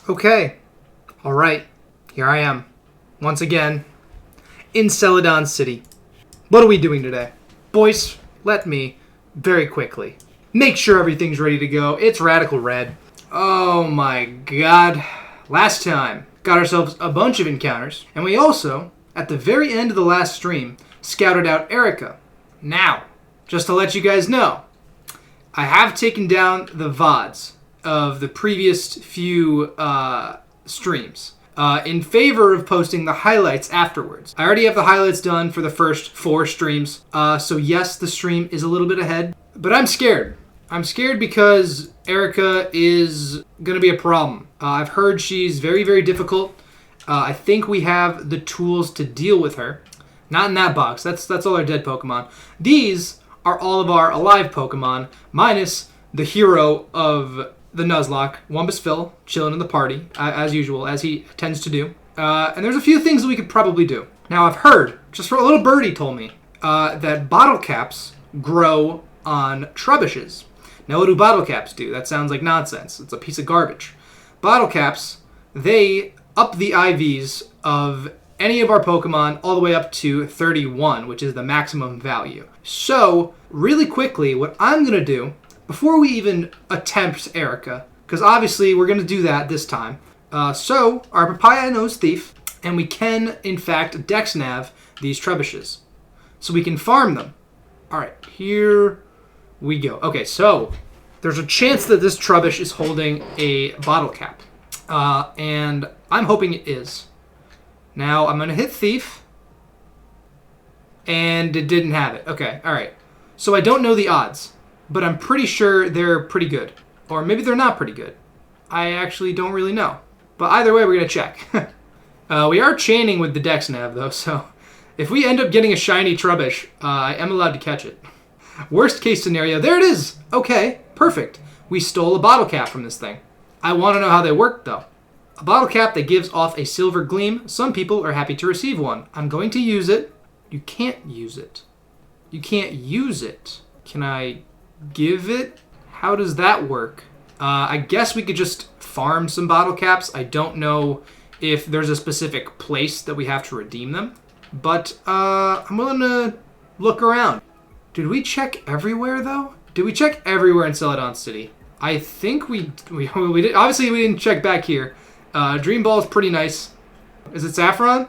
Okay. Alright. Here I am. Once again. In Celadon City. What are we doing today? Boys, let me, very quickly, make sure everything's ready to go. It's Radical Red. Oh my god. Last time, got ourselves a bunch of encounters. And we also, at the very end of the last stream, scouted out Erica. Now, just to let you guys know, I have taken down the VODs of the previous few streams in favor of posting the highlights afterwards. I already have the highlights done for the first 4 streams, so yes, the stream is a little bit ahead, but I'm scared. I'm scared because Erica is going to be a problem. I've heard she's very, very difficult. I think we have the tools to deal with her. Not in that box. That's all our dead Pokemon. These are all of our alive Pokemon, minus the hero of the Nuzlocke, Wumbus Phil, chilling in the party, as usual, as he tends to do. And there's a few things that we could probably do. Now, I've heard, just for a little birdie told me, that bottle caps grow on Trebuchets. Now, what do bottle caps do? That sounds like nonsense. It's a piece of garbage. Bottle caps, they up the IVs of any of our Pokemon all the way up to 31, which is the maximum value. So, really quickly, what I'm going to do, before we even attempt Erica, because obviously we're going to do that this time, so our Papaya knows Thief, and we can, in fact, Dex Nav these Trebuchets. So we can farm them. Alright, here we go. Okay, so there's a chance that this Trubbish is holding a bottle cap, and I'm hoping it is. Now, I'm going to hit Thief, and it didn't have it. Okay, alright. So I don't know the odds, but I'm pretty sure they're pretty good. Or maybe they're not pretty good. I actually don't really know. But either way, we're going to check. We are chaining with the Dex Nav, though, so if we end up getting a shiny Trubbish, I am allowed to catch it. Worst case scenario, there it is! Okay, perfect. We stole a bottle cap from this thing. I want to know how they work, though. A bottle cap that gives off a silver gleam. Some people are happy to receive one. I'm going to use it. You can't use it. You can't use it. Can I give it? How does that work? I guess we could just farm some bottle caps. I don't know if there's a specific place that we have to redeem them. But I'm willing to look around. Did we check everywhere, though? Did we check everywhere in Celadon City? I think we did. Obviously, we didn't check back here. Dream Ball is pretty nice. Is it Saffron?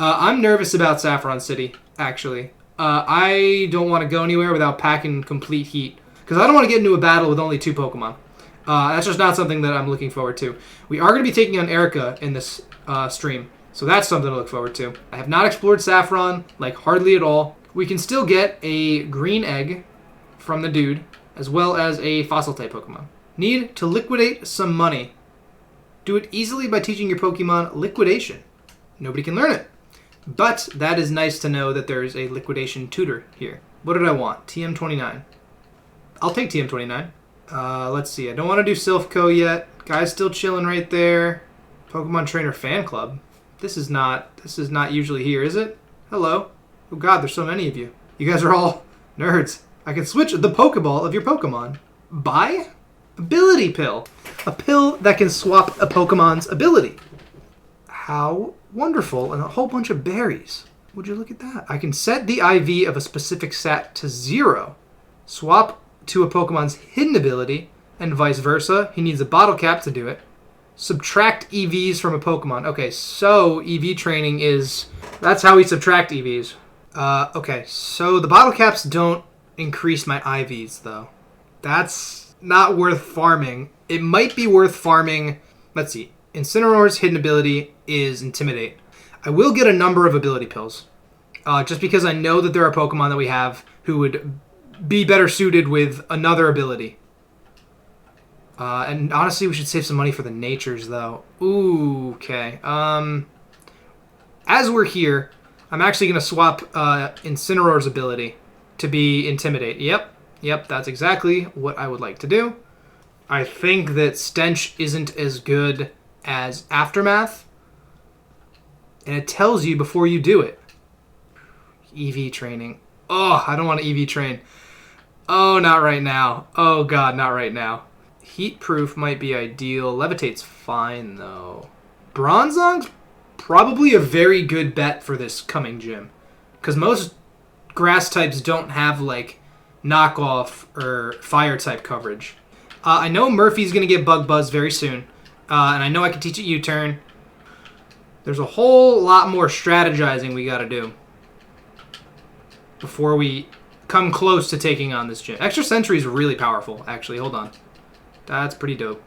I'm nervous about Saffron City, actually. I don't want to go anywhere without packing complete heat. Because I don't want to get into a battle with only 2 Pokemon. That's just not something that I'm looking forward to. We are going to be taking on Erica in this stream. So that's something to look forward to. I have not explored Saffron, like hardly at all. We can still get a green egg from the dude, as well as a fossil-type Pokemon. Need to liquidate some money. Do it easily by teaching your Pokemon liquidation. Nobody can learn it. But that is nice to know that there's a liquidation tutor here. What did I want? TM29. I'll take TM29. Let's see. I don't want to do Silphco yet. Guy's still chilling right there. Pokemon Trainer Fan Club. This is not usually here, is it? Hello. Oh god, there's so many of you. You guys are all nerds. I can switch the Pokeball of your Pokemon. Buy? Ability Pill. A pill that can swap a Pokemon's ability. How wonderful. And a whole bunch of berries. Would you look at that? I can set the IV of a specific stat to 0. Swap to a Pokemon's hidden ability, and vice versa. He needs a bottle cap to do it. Subtract EVs from a Pokemon. Okay, so EV training is... That's how we subtract EVs. Okay, so the bottle caps don't increase my IVs, though. That's not worth farming. It might be worth farming... Let's see. Incineroar's hidden ability is Intimidate. I will get a number of ability pills. Just because I know that there are Pokemon that we have who would be better suited with another ability. And honestly, we should save some money for the natures, though. Ooh, okay. As we're here, I'm actually going to swap Incineroar's ability to be Intimidate. Yep, that's exactly what I would like to do. I think that Stench isn't as good as Aftermath. And it tells you before you do it. EV training. Oh, I don't want to EV train. Oh, not right now. Oh, God, not right now. Heat Proof might be ideal. Levitate's fine, though. Bronzong's probably a very good bet for this coming gym. Because most grass types don't have, like, knockoff or fire type coverage. I know Murphy's going to get Bug Buzz very soon. And I know I can teach it U-Turn. There's a whole lot more strategizing we got to do before we come close to taking on this gym. Extra Sentry is really powerful, actually. Hold on. That's pretty dope.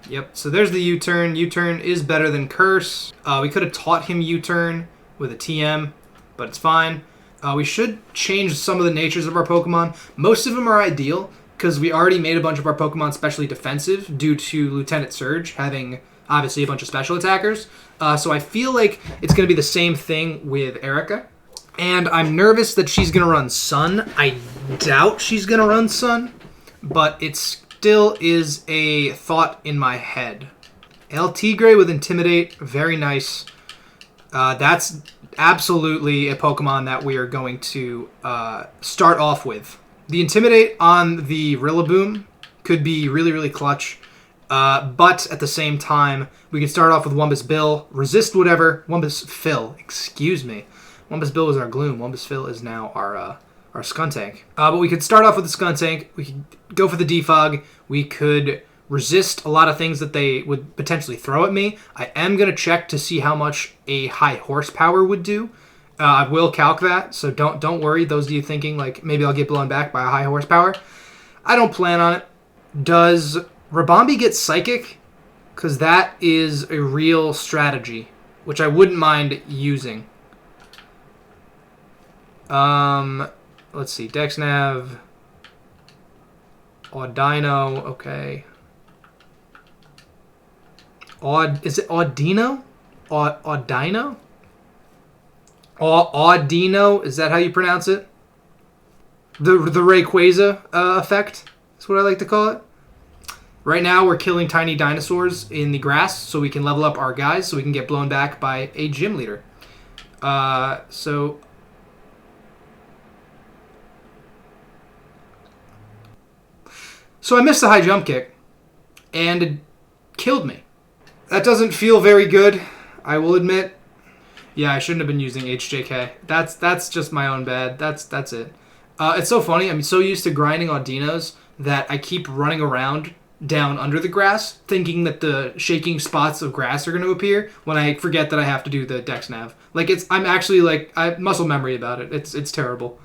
Yep, so there's the U-Turn. U-Turn is better than Curse. We could have taught him U-Turn with a TM, but it's fine. We should change some of the natures of our Pokemon. Most of them are ideal, because we already made a bunch of our Pokemon specially defensive due to Lieutenant Surge having, obviously, a bunch of special attackers. So I feel like it's going to be the same thing with Erica. And I'm nervous that she's going to run Sun. I doubt she's going to run Sun, but it still is a thought in my head. El Tigre with Intimidate, very nice. That's absolutely a Pokemon that we are going to start off with. The Intimidate on the Rillaboom could be really, really clutch. But at the same time, we can start off with Wumbus Bill, resist whatever. Wumbus Phil, excuse me. Wumbus Bill was our Gloom. Wumbus Phil is now our Skuntank. But we could start off with the Skuntank. We could go for the Defog. We could resist a lot of things that they would potentially throw at me. I am going to check to see how much a high horsepower would do. I will calc that, so don't worry. Those of you thinking, like, maybe I'll get blown back by a high horsepower. I don't plan on it. Does Rabombi get Psychic? Because that is a real strategy, which I wouldn't mind using. Let's see. Dexnav. Audino. Okay. Is it Audino? Audino? Audino? Is that how you pronounce it? The Rayquaza effect is what I like to call it. Right now we're killing tiny dinosaurs in the grass so we can level up our guys so we can get blown back by a gym leader. So I missed the high jump kick, and it killed me. That doesn't feel very good, I will admit. Yeah, I shouldn't have been using HJK. That's just my own bad. That's it. It's so funny. I'm so used to grinding Audinos that I keep running around down under the grass, thinking that the shaking spots of grass are going to appear when I forget that I have to do the Dex Nav. Like, I'm actually, like, I have muscle memory about it. It's terrible.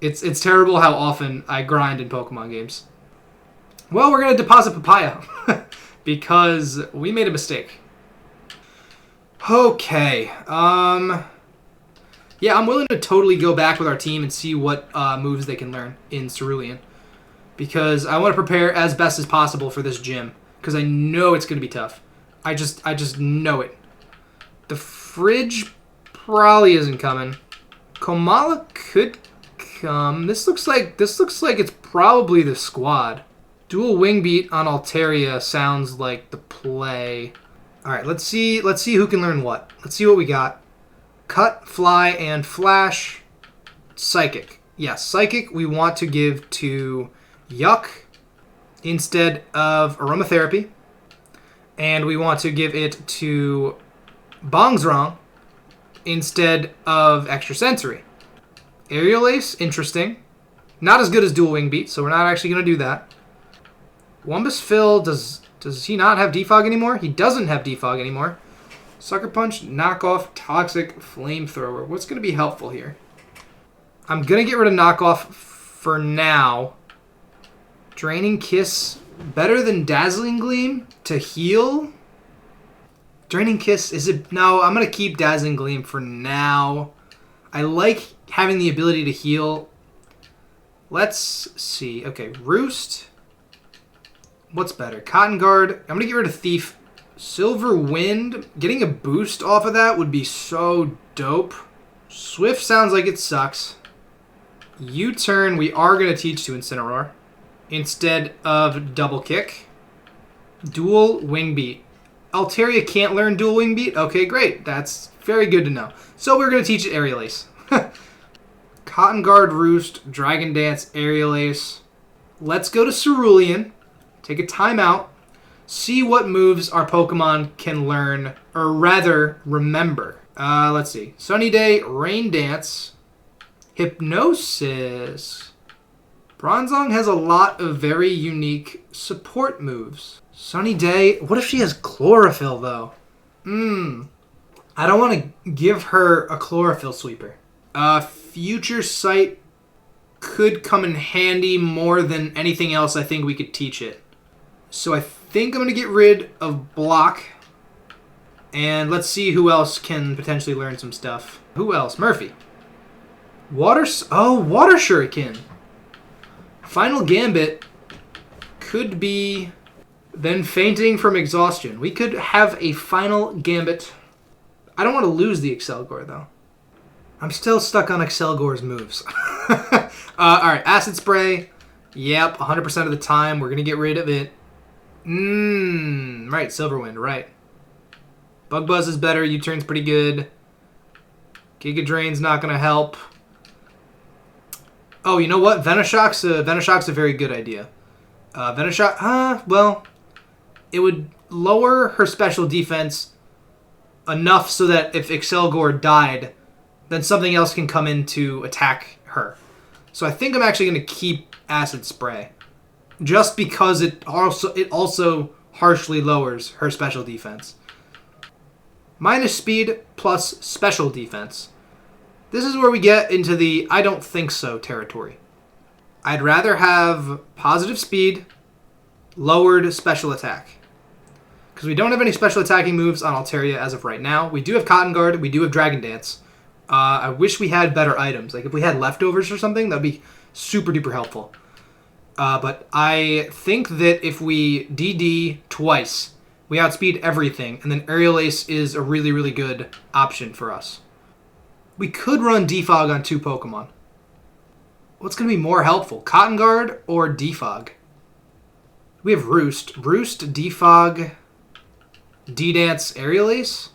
It's terrible how often I grind in Pokemon games. Well, we're going to deposit Papaya because we made a mistake. Okay. Yeah, I'm willing to totally go back with our team and see what moves they can learn in Cerulean. Because I want to prepare as best as possible for this gym. Because I know it's going to be tough. I just know it. The Fridge probably isn't coming. Komala could come. This looks like it's probably the squad. Dual Wing Beat on Altaria sounds like the play. Alright, let's see who can learn what. Let's see what we got. Cut, Fly, and Flash. Psychic. Yes, Psychic we want to give to Yuck instead of Aromatherapy. And we want to give it to Bongzrong instead of Extrasensory. Aerial Ace, interesting. Not as good as Dual Wing Beat, so we're not actually going to do that. Wumbus Phil, does he not have Defog anymore? He doesn't have Defog anymore. Sucker Punch, Knockoff, Toxic, Flamethrower. What's going to be helpful here? I'm going to get rid of Knockoff for now. Draining Kiss, better than Dazzling Gleam to heal? Draining Kiss, is it? No, I'm going to keep Dazzling Gleam for now. I like having the ability to heal. Let's see. Okay, Roost. What's better? Cotton Guard. I'm going to get rid of Thief. Silver Wind. Getting a boost off of that would be so dope. Swift sounds like it sucks. U-Turn we are going to teach to Incineroar instead of Double Kick. Dual Wing Beat. Altaria can't learn Dual Wing Beat? Okay, great. That's very good to know. So we're going to teach it Aerial Ace. Cotton Guard, Roost, Dragon Dance, Aerial Ace. Let's go to Cerulean. take a timeout, see what moves our Pokemon can learn, or rather, remember. Let's see. Sunny Day, Rain Dance, Hypnosis. Bronzong has a lot of very unique support moves. Sunny Day, what if she has Chlorophyll, though? I don't want to give her a Chlorophyll Sweeper. Future Sight could come in handy more than anything else I think we could teach it. So I think I'm going to get rid of Block. And let's see who else can potentially learn some stuff. Who else? Murphy. Water Shuriken. Final Gambit could be then fainting from exhaustion. We could have a Final Gambit. I don't want to lose the Excelgor, though. I'm still stuck on Excelgor's moves. Alright, Acid Spray. Yep, 100% of the time. We're going to get rid of it. Right, Silverwind, right. Bug Buzz is better. U-Turn's pretty good. Giga Drain's not going to help. Oh, you know what? Venoshock's a very good idea. Venoshock, well, it would lower her special defense enough so that if Excelgor died, then something else can come in to attack her. So I think I'm actually going to keep Acid Spray, just because it also harshly lowers her special defense. Minus speed plus special defense. This is where we get into the I don't think so territory. I'd rather have positive speed, lowered special attack. Because we don't have any special attacking moves on Altaria as of right now. We do have Cotton Guard, we do have Dragon Dance. I wish we had better items. Like if we had leftovers or something, that would be super duper helpful. But I think that if we DD twice, we outspeed everything, and then Aerial Ace is a really, really good option for us. We could run Defog on 2 Pokemon. What's going to be more helpful, Cotton Guard or Defog? We have Roost. Roost, Defog, D-Dance, Aerial Ace?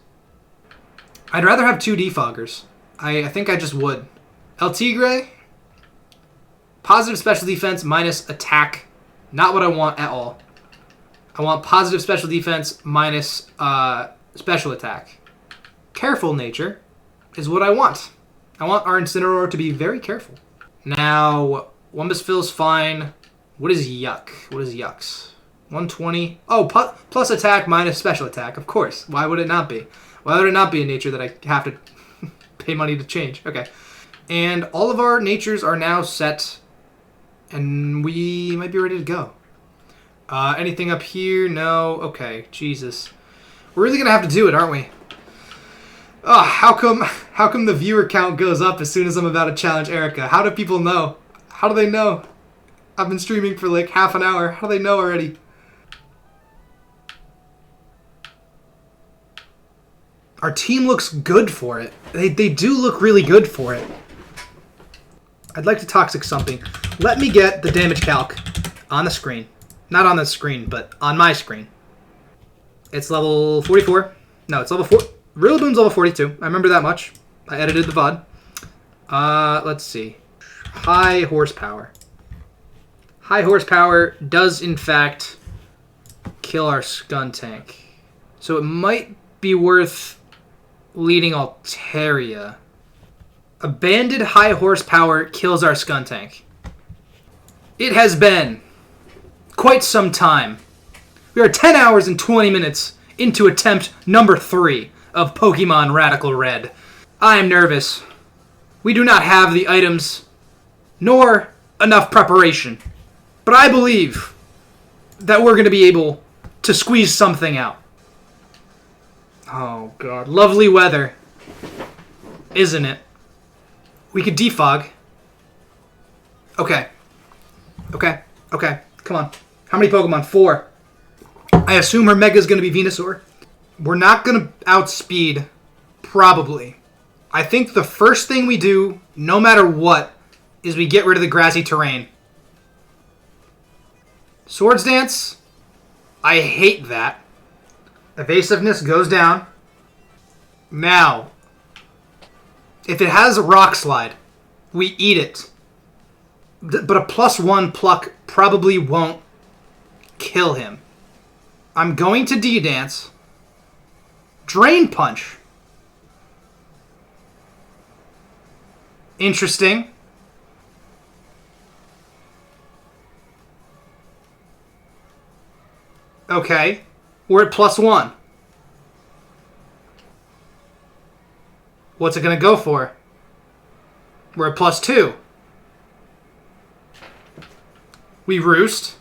I'd rather have 2 Defoggers. I think I just would. El Tigre, positive special defense minus attack. Not what I want at all. I want positive special defense minus special attack. Careful nature is what I want. I want our Incineroar to be very careful. Now, Wumbusfill's fine. What is Yuck? What is Yucks? 120. Oh, plus attack minus special attack. Of course. Why would it not be? Why would it not be a nature that I have to pay money to change? Okay. And all of our natures are now set. And we might be ready to go. Anything up here? No. Okay. Jesus. We're really going to have to do it, aren't we? Oh, how come the viewer count goes up as soon as I'm about to challenge Erica? How do people know? How do they know? I've been streaming for like half an hour. How do they know already? Our team looks good for it. They do look really good for it. I'd like to Toxic something. Let me get the damage calc on the screen. Not on the screen, but on my screen. It's level 44. No, it's level 4. Rillaboom's level 42. I remember that much. I edited the VOD. Let's see. High horsepower. High horsepower does, in fact, kill our Skuntank. So it might be worth leading Altaria. A banded high horsepower kills our Skuntank. It has been quite some time. We are 10 hours and 20 minutes into attempt number 3 of Pokémon Radical Red. I am nervous. We do not have the items, nor enough preparation. But I believe that we're going to be able to squeeze something out. Oh, God. Lovely weather. Isn't it? We could defog. Okay. Come on. How many Pokemon? 4. I assume her Mega's going to be Venusaur. We're not going to outspeed, probably. I think the first thing we do, no matter what, is we get rid of the grassy terrain. Swords Dance, I hate that. Evasiveness goes down. Now, if it has a Rock Slide, we eat it. But a +1 pluck probably won't kill him. I'm going to D-Dance. Drain Punch. Interesting. Okay. We're at +1. What's it going to go for? We're at +2. We Roost.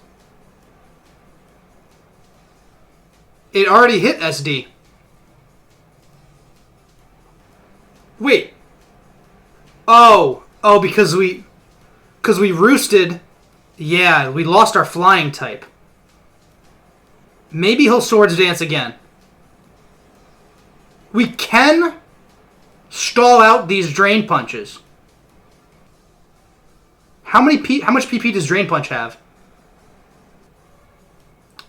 It already hit SD. Wait. Oh, because we roosted. Yeah, we lost our flying type. Maybe he'll Swords Dance again. We can stall out these Drain Punches. How much PP does Drain Punch have?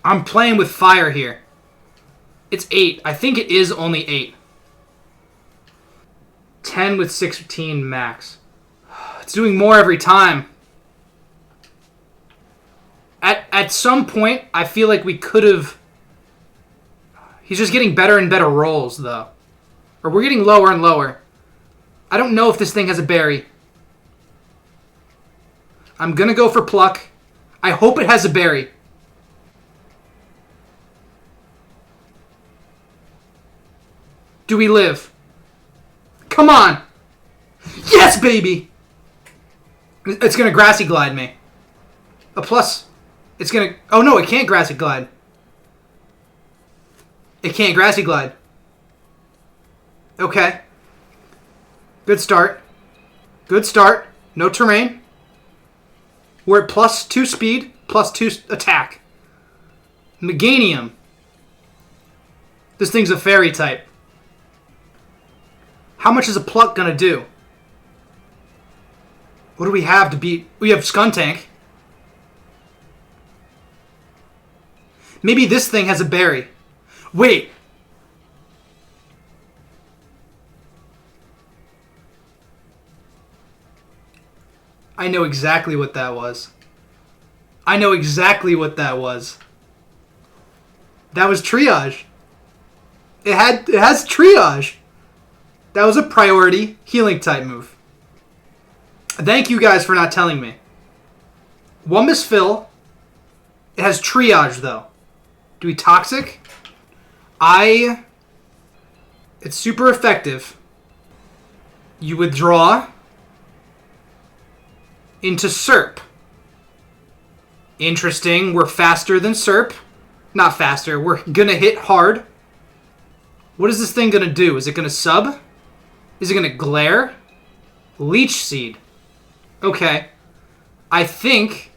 I'm playing with fire here. It's 8. I think it is only 8. 10 with 16 max. It's doing more every time. At some point, I feel like we could have... He's just getting better and better rolls, though. Or we're getting lower and lower. I don't know if this thing has a berry. I'm going to go for Pluck. I hope it has a berry. Do we live? Come on! Yes, baby! It's going to Grassy Glide me. A plus... It's going to... Oh, no, it can't Grassy Glide. It can't Grassy Glide. Okay. Good start. Good start. No terrain. We're at +2 speed, +2 attack. Meganium. This thing's a fairy type. How much is a Pluck going to do? What do we have to beat? We have Skuntank. Maybe this thing has a berry. Wait. I know exactly what that was. I know exactly what that was. That was Triage. It has Triage. That was a priority healing type move. Thank you guys for not telling me. One Misfill. It has Triage though. Do we Toxic? It's super effective. You withdraw into Serp. Interesting. We're faster than Serp. Not faster. We're gonna hit hard. What is this thing gonna do? Is it gonna sub? Is it gonna glare? Leech Seed. Okay. I think...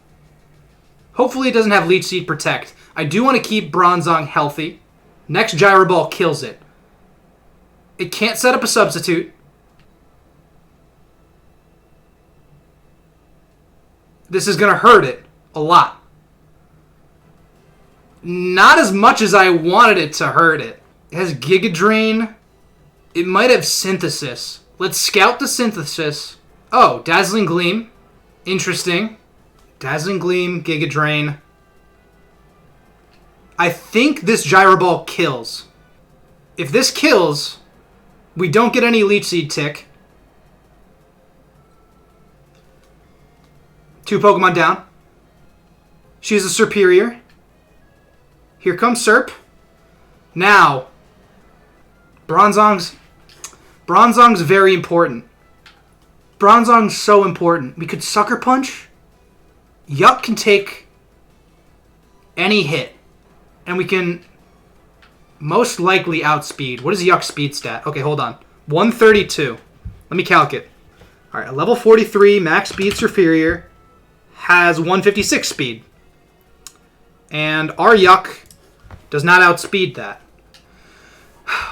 Hopefully it doesn't have Leech Seed Protect. I do want to keep Bronzong healthy. Next Gyro Ball kills it. It can't set up a substitute. This is going to hurt it a lot. Not as much as I wanted it to hurt it. It has Giga Drain. It might have Synthesis. Let's scout the Synthesis. Oh, Dazzling Gleam. Interesting. Dazzling Gleam, Giga Drain. I think this Gyro Ball kills. If this kills, we don't get any Leech Seed tick. 2 Pokemon down. She's a Superior. Here comes Serp. Now, Bronzong's very important. Bronzong's so important. We could Sucker Punch. Yuck can take any hit. And we can most likely outspeed. What is Yuck's speed stat? Okay, hold on. 132. Let me calc it. Alright, a level 43 max speed Superior has 156 speed. And our Yuck does not outspeed that.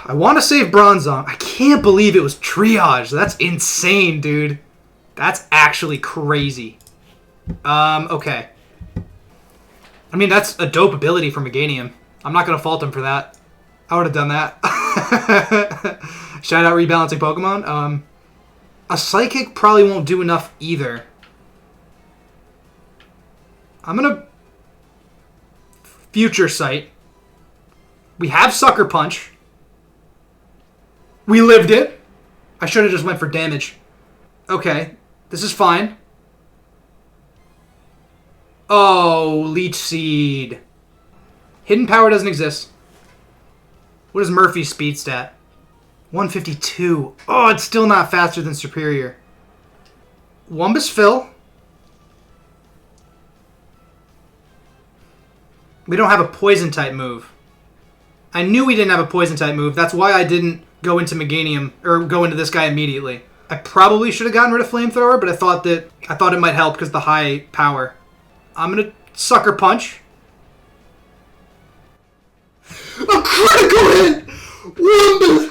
I want to save Bronzong. I can't believe it was Triage. That's insane, dude. That's actually crazy. Okay. I mean, that's a dope ability for Meganium. I'm not going to fault him for that. I would have done that. Shout out Rebalancing Pokemon. A Psychic probably won't do enough either. I'm going to Future Sight. We have Sucker Punch. We lived it. I should have just went for damage. Okay, this is fine. Oh, Leech Seed. Hidden Power doesn't exist. What is Murphy's speed stat? 152. Oh, it's still not faster than Superior. Wumbus Fill. We don't have a Poison type move. I knew we didn't have a Poison type move. That's why I didn't go into Meganium, or go into this guy immediately. I probably should have gotten rid of Flamethrower, but I thought it might help because of the high power. I'm gonna Sucker Punch. A critical hit! Wumbus!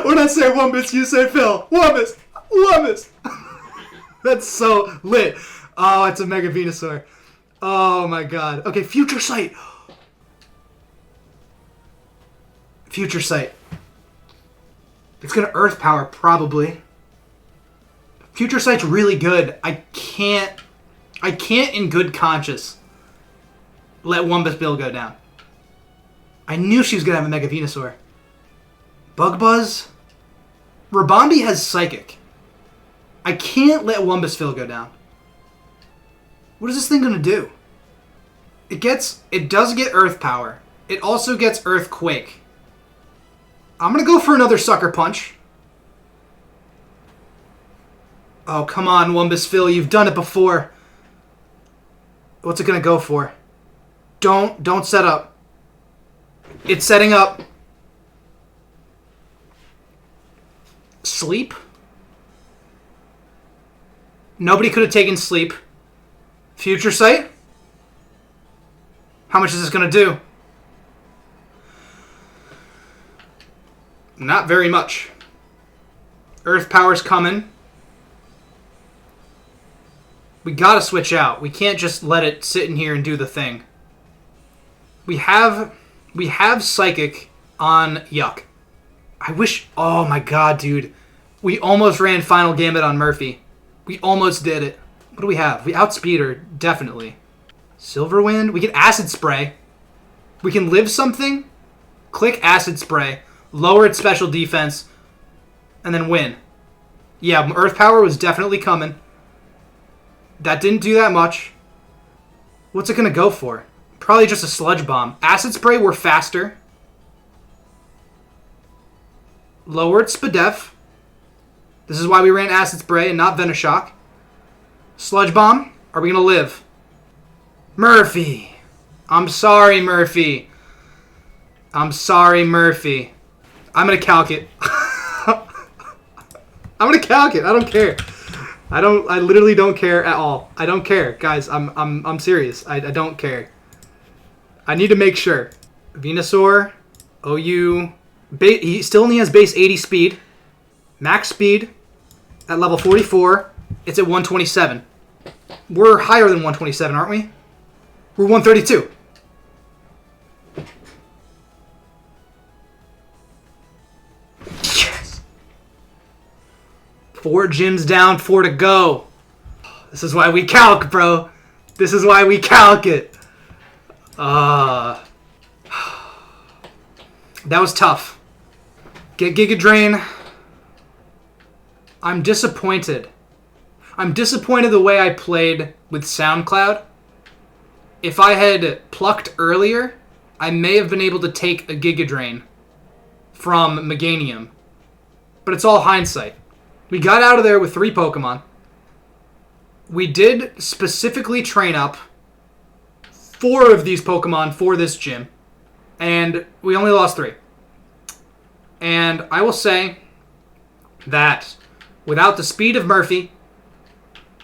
When I say Wumbus, you say Phil. Wumbus! Wumbus! That's so lit. Oh, it's a Mega Venusaur. Oh my god. Okay, Future Sight. Future Sight. It's gonna Earth Power, probably. Future Sight's really good. I can't in good conscience let Wumbus Bill go down. I knew she was gonna have a Mega Venusaur. Bug Buzz? Rabombi has Psychic. I can't let Wumbus Phil go down. What is this thing gonna do? It does get Earth Power. It also gets Earthquake. I'm gonna go for another Sucker Punch. Oh, come on, Wumbus Phil. You've done it before. What's it gonna go for? Don't set up. It's setting up. Sleep? Nobody could have taken Sleep. Future Sight? How much is this going to do? Not very much. Earth Power's coming. We gotta switch out. We can't just let it sit in here and do the thing. We have Psychic on Yuck. I wish... Oh my god, dude. We almost ran Final Gambit on Murphy. We almost did it. What do we have? We outspeed her, definitely. Silver Wind. We can Acid Spray. We can live something. Click Acid Spray. Lower its special defense. And then win. Yeah, Earth Power was definitely coming. That didn't do that much. What's it going to go for? Probably just a Sludge Bomb. Acid Spray, we're faster. Lower its Spadef. This is why we ran Acid Spray and not Venoshock. Sludge Bomb. Are we going to live? Murphy. I'm sorry, Murphy. I'm sorry, Murphy. I'm going to calc it. I'm going to calc it. I don't care. I literally don't care at all. I don't care. Guys, I'm serious. I don't care. I need to make sure. Venusaur, OU. He still only has base 80 speed. Max speed at level 44. It's at 127. We're higher than 127, aren't we? We're 132. Yes! 4 gyms down, 4 to go. This is why we calc, bro. This is why we calc it. That was tough. Get Giga Drain. I'm disappointed. I'm disappointed the way I played with SoundCloud. If I had plucked earlier, I may have been able to take a Giga Drain from Meganium. But it's all hindsight. We got out of there with 3 Pokemon. We did specifically train up 4 of these Pokemon for this gym. And we only lost 3. And I will say that without the speed of Murphy,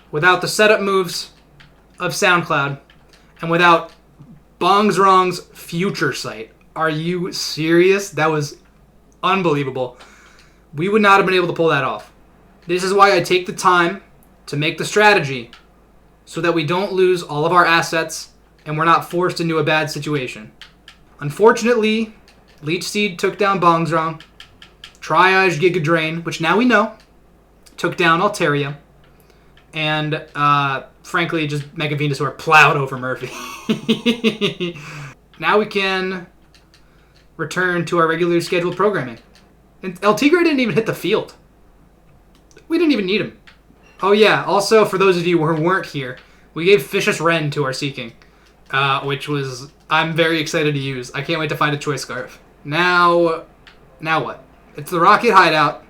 without the setup moves of SoundCloud, and without Bongzrong's Future Sight, are you serious? That was unbelievable. We would not have been able to pull that off. This is why I take the time to make the strategy so that we don't lose all of our assets and we're not forced into a bad situation. Unfortunately, Leech Seed took down Bongzrong. Triage Giga Drain, which now we know, took down Altaria. And, frankly, just Mega Venusaur plowed over Murphy. Now we can return to our regularly scheduled programming. And El Tigre didn't even hit the field. We didn't even need him. Oh yeah, also, for those of you who weren't here, we gave Vicious Wren to our Seeking, which was, I'm very excited to use. I can't wait to find a Choice Scarf. Now what? It's the Rocket Hideout.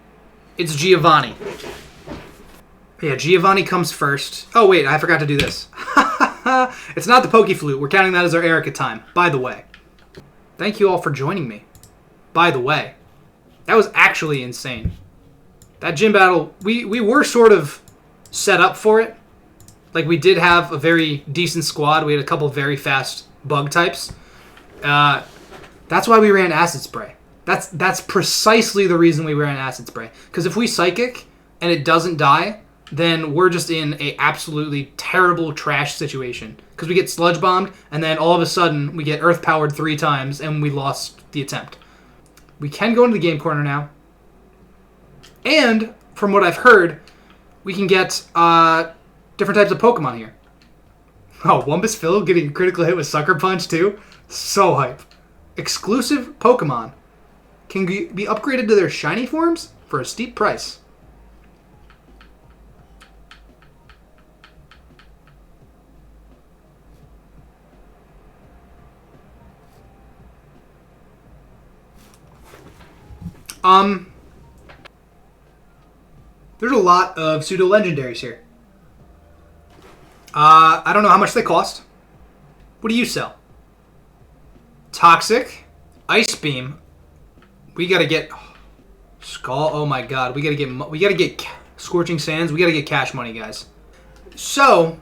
It's Giovanni. Yeah, Giovanni comes first. Oh wait, I forgot to do this. It's not the Pokeflute. We're counting that as our Erica time, by the way. Thank you all for joining me. By the way. That was actually insane. That gym battle, we were sort of set up for it. Like, we did have a very decent squad. We had a couple very fast bug types. That's why we ran Acid Spray. That's precisely the reason we ran Acid Spray. Because if we Psychic and it doesn't die, then we're just in a absolutely terrible trash situation. Because we get Sludge Bombed, and then all of a sudden we get Earth Powered 3 times, and we lost the attempt. We can go into the game corner now. And, from what I've heard, we can get different types of Pokemon here. Oh, Wumbus Phil getting a critical hit with Sucker Punch, too? So hype. Exclusive Pokemon can be upgraded to their shiny forms for a steep price. There's a lot of pseudo-legendaries here. I don't know how much they cost. What do you sell? Toxic, Ice Beam. We gotta get Skull. Oh my God, we gotta get Scorching Sands. We gotta get cash money, guys. So,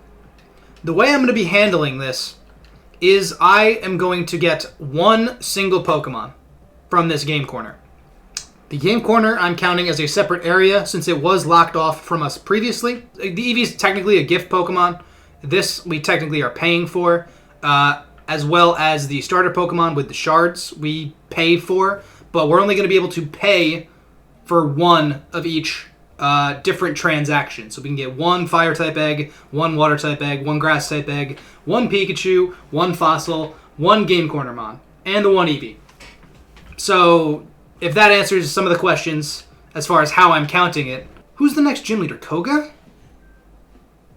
the way I'm gonna be handling this is I am going to get one single Pokemon from this game corner. The game corner I'm counting as a separate area since it was locked off from us previously. The Eevee is technically a gift Pokemon. This we technically are paying for, as well as the starter Pokemon with the shards we pay for, but we're only going to be able to pay for one of each different transaction. So we can get one Fire-type egg, one Water-type egg, one Grass-type egg, one Pikachu, one Fossil, one Game Corner Mon, and the one Eevee. So, if that answers some of the questions as far as how I'm counting it, who's the next gym leader? Koga?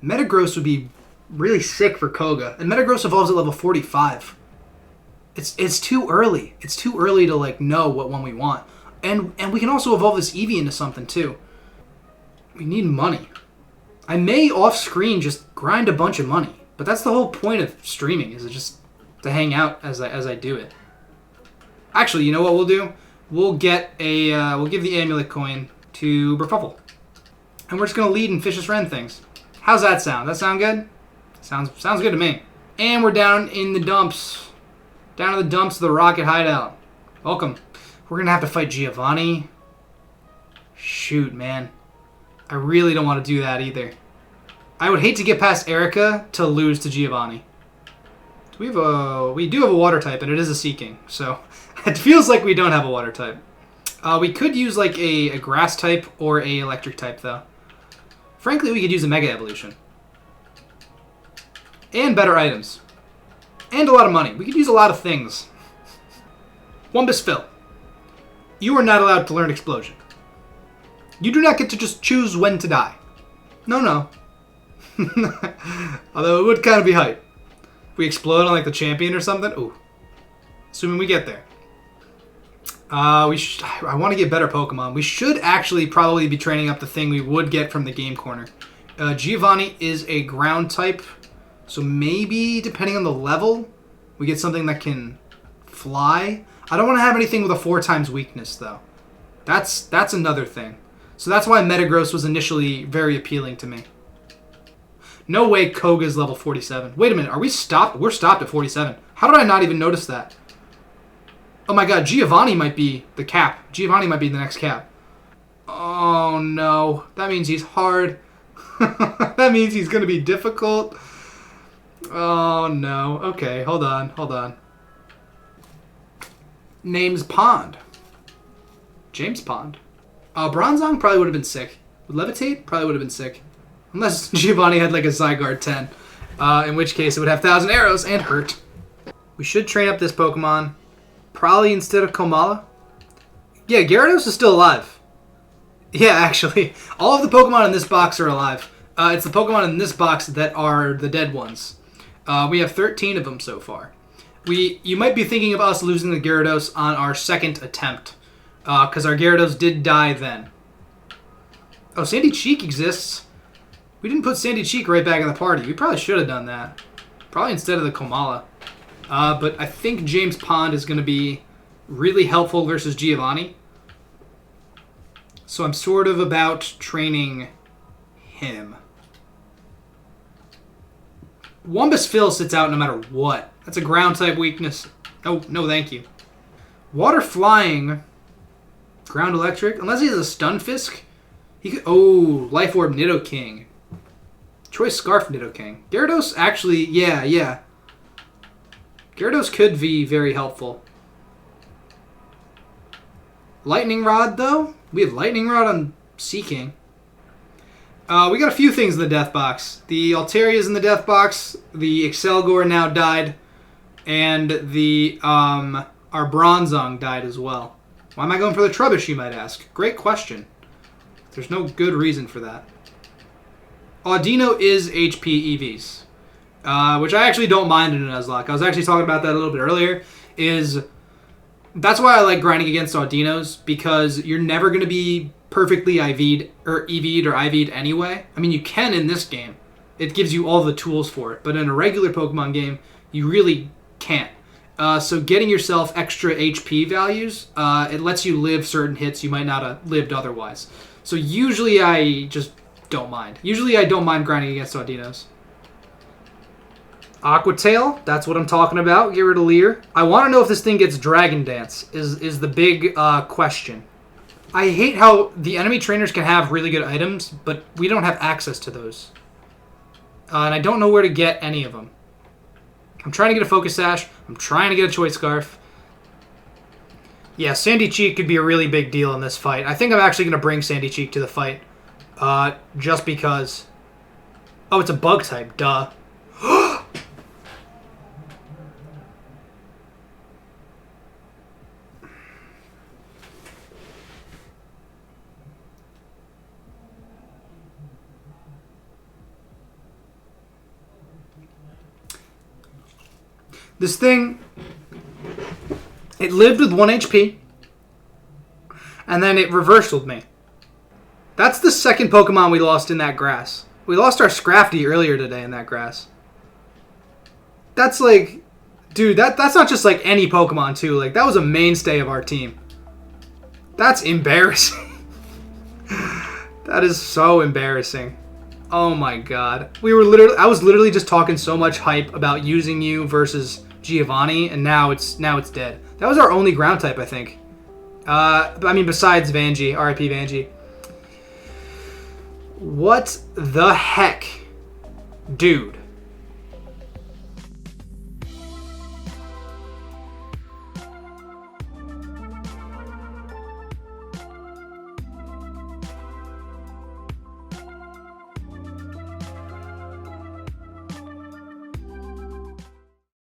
Metagross would be really sick for Koga. And Metagross evolves at level 45. It's too early. It's too early to like know what one we want. And we can also evolve this Eevee into something too. We need money. I may off-screen just grind a bunch of money. But that's the whole point of streaming, is just to hang out as I do it. Actually, you know what we'll do? We'll get we'll give the amulet coin to Berfuffle. And we're just gonna lead in Vicious Wren things. How's that sound? That sound good? Sounds good to me. And we're down in the dumps. Down to the dumps of the Rocket Hideout. Welcome. We're gonna have to fight Giovanni. Shoot, man. I really don't want to do that either. I would hate to get past Erica to lose to Giovanni. We do have a water type, and it is a Seeking, so it feels like we don't have a water type. We could use like a grass type or a electric type, though. Frankly, we could use a Mega Evolution. And better items. And a lot of money. We could use a lot of things. Wumbus Phil. You are not allowed to learn Explosion. You do not get to just choose when to die. No. Although it would kind of be hype. If we explode on like the champion or something. Ooh. Assuming we get there. I want to get better Pokemon. We should actually probably be training up the thing we would get from the game corner. Giovanni is a ground type. So maybe, depending on the level, we get something that can fly. I don't want to have anything with a 4 times weakness, though. That's another thing. So that's why Metagross was initially very appealing to me. No way Koga's level 47. Wait a minute, are we stopped? We're stopped at 47. How did I not even notice that? Oh my god, Giovanni might be the cap. Giovanni might be the next cap. Oh no, that means he's hard. That means he's going to be difficult. Oh no, okay, hold on. Name's Pond. James Pond. Bronzong probably would have been sick. Levitate probably would have been sick. Unless Giovanni had like a Zygarde 10. In which case it would have 1,000 arrows and hurt. We should train up this Pokemon. Probably instead of Komala. Yeah, Gyarados is still alive. Yeah, actually. All of the Pokemon in this box are alive. It's the Pokemon in this box that are the dead ones. We have 13 of them so far. You might be thinking of us losing the Gyarados on our second attempt. Because our Gyarados did die then. Oh, Sandy Cheek exists. We didn't put Sandy Cheek right back in the party. We probably should have done that. Probably instead of the Komala. But I think James Pond is going to be really helpful versus Giovanni. So I'm sort of about training him. Wumbus Phil sits out no matter what. That's a ground type weakness. Oh, no thank you. Water Flying. Ground Electric. Unless he has a Stunfisk. He could... Oh, Life Orb Nidoking. Choice Scarf Nidoking. Gyarados actually... Yeah. Gyarados could be very helpful. Lightning Rod, though? We have Lightning Rod on Seaking. We got a few things in the death box. The Altaria's in the death box. The Excelgor now died. And the our Bronzong died as well. Why am I going for the Trubbish, you might ask? Great question. There's no good reason for that. Audino is HP EVs. Which I actually don't mind in a Nuzlocke. I was actually talking about that a little bit earlier. That's why I like grinding against Audinos, because you're never going to be perfectly EV'd or IV'd anyway. I mean, you can in this game. It gives you all the tools for it. But in a regular Pokemon game, you really can't. So getting yourself extra HP values, it lets you live certain hits you might not have lived otherwise. So usually I just don't mind. Usually I don't mind grinding against Audinos. Aqua Tail, that's what I'm talking about. Get rid of Leer. I want to know if this thing gets Dragon Dance, is the big question. I hate how the enemy trainers can have really good items, but we don't have access to those. And I don't know where to get any of them. I'm trying to get a Focus Sash. I'm trying to get a Choice Scarf. Yeah, Sandy Cheek could be a really big deal in this fight. I think I'm actually going to bring Sandy Cheek to the fight. Just because... Oh, it's a bug type. Duh. This thing, it lived with 1 HP, and then it reversed with me. That's the second Pokemon we lost in that grass. We lost our Scrafty earlier today in that grass. That's like, dude, that's not just like any Pokemon too. Like, that was a mainstay of our team. That's embarrassing. That is so embarrassing. Oh my god. I was literally just talking so much hype about using you versus Giovanni, and now it's dead. That was our only ground type, I think. I mean, besides Vanjie, RIP Vanjie. What the heck? Dude.